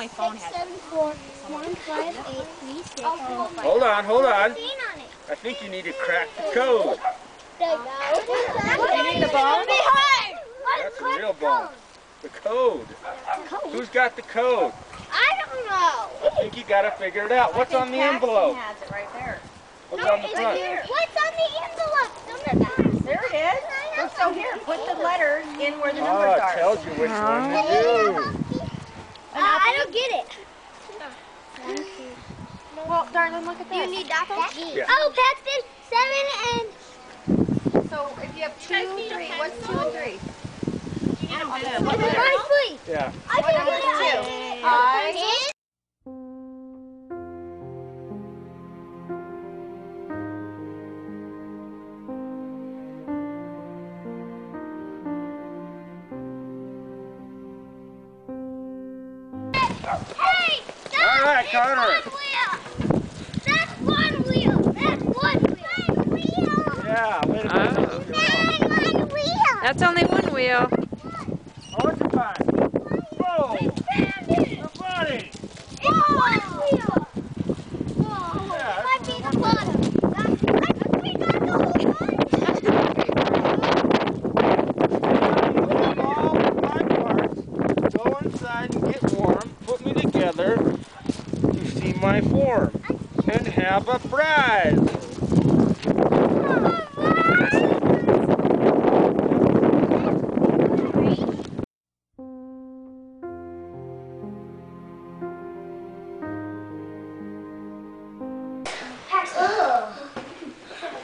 my phone has 7, 4, 1, 5, 8, 3, 6. Hold on, hold on. I think you need to crack the code. You need the bone? That's a real bone. The code. Who's got the code? I don't know. I think you gotta figure it out. What's on the envelope? Has it right there. What's on the front? What's on the envelope? There it is. So here, put the letters in where the numbers Oh, it are. tells you which one to do. I don't get it. Well, darling, look at Do you this. need that one? Yeah. Oh, Paxton, 7 and... So if you have 2, 3, what's 2 and 3? It's a right, please. Yeah. I can get it. I. Hey, All right, Carter. That's one wheel. That's one wheel. Yeah, wait a minute. That's one wheel. That's only one wheel. Oh, what'd you find? Whoa! We found it. The body! It's one wheel. Whoa. Yeah, Might be the bottom. We got the whole thing. All my parts, go inside and get warm, put me together to see my form, and have a prize.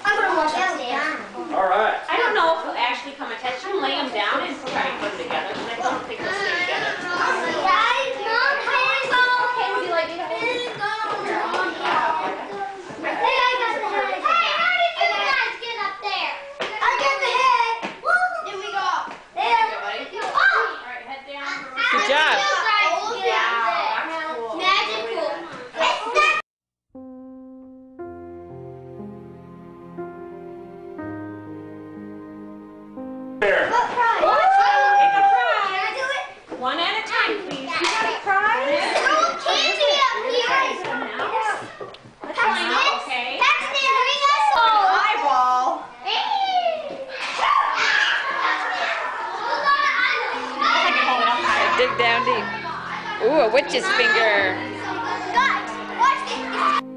I'm gonna walk downstairs. All right. I don't know if he'll actually come attached. You can lay them down and try to put them together. Because I don't think they'll stay together. Guys, Mom, okay, would you like me to hold it? Hey, I got the head. Hey, how did you guys get up there? I got the head. There we go. There. Oh! All right, head down. Good job. Magical. There. Take a prize. One at a time, please. You got a prize? Candy up here. Okay. Paxton, bring us home. Eyeball. I can hold it up higher. Dig down deep. Ooh, a witch's finger. Guys, watch this.